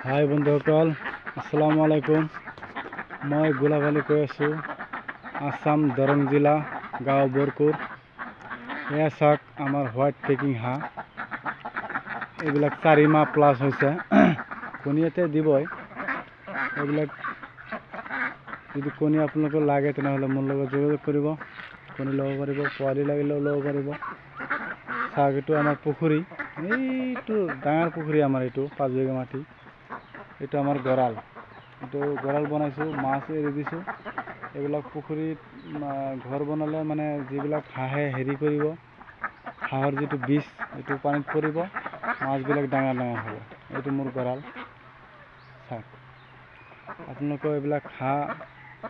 হাই বন্ধুসকল, আসসালামু আলাইকুম। মই গোলাপালি কৈ আছোঁ, আসাম দৰং জিলা, গাঁও বৰকুৰ। এয়া চাওক আমাৰ হোৱাইট পেকিং হাঁহ। এইবিলাক 4 মাহ প্লাছ হৈছে, কণী ইয়াতে দিবই। এইবিলাক যদি কণী আপোনালোকৰ লাগে তেনেহ'লে মোৰ লগত যোগাযোগ কৰিব, কণী ল'ব পাৰিব, পোৱালি লাগিলেও ল'ব পাৰিব। চাওক এইটো আমাৰ পুখুৰী, এইটো ডাঙৰ পুখুৰী আমাৰ, এইটো 5 বিঘা মাটি। এইটো আমাৰ গঁৰাল, এইটো গঁৰাল বনাইছোঁ, মাছ এৰি দিছোঁ। এইবিলাক পুখুৰীত ঘৰ বনালে মানে যিবিলাক হাঁহে হেৰি কৰিব, হাঁহৰ যিটো বীজ এইটো পানীত পৰিব, মাছবিলাক ডাঙৰ ডাঙৰ হ'ব। এইটো মোৰ গঁৰাল। চাওক আপোনালোকেও এইবিলাক হাঁহ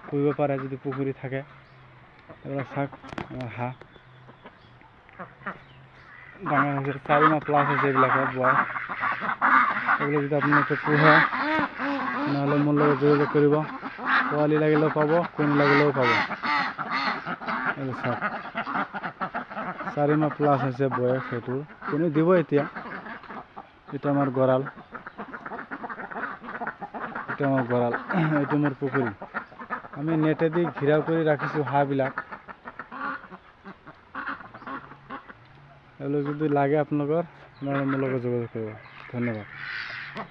পুহিব পাৰে যদি পুখুৰী থাকে। এইবিলাক চাওক আমাৰ হাঁহ ডাঙৰ হৈছে, 4 মাহ প্লাছ হৈছে এইবিলাকৰ বয়স। এইবিলাক যদি আপোনালোকে পোহে তেনেহ'লে মোৰ লগত যোগাযোগ কৰিব, পোৱালি লাগিলেও পাব, কণী লাগিলেও পাব। এইটো চাওক 4 মাহ প্লাছ হৈছে বয়স, সেইটো কণী দিব এতিয়া। এইটো আমাৰ গঁৰাল, এইটো আমাৰ গঁৰাল, এইটো মোৰ পুখুৰী। আমি নেটেদি ঘেৰাও কৰি ৰাখিছোঁ হাঁহবিলাক। এইবিলাক যদি লাগে আপোনালোকৰ তেনেহ'লে মোৰ লগত যোগাযোগ কৰিব। ধন্যবাদ।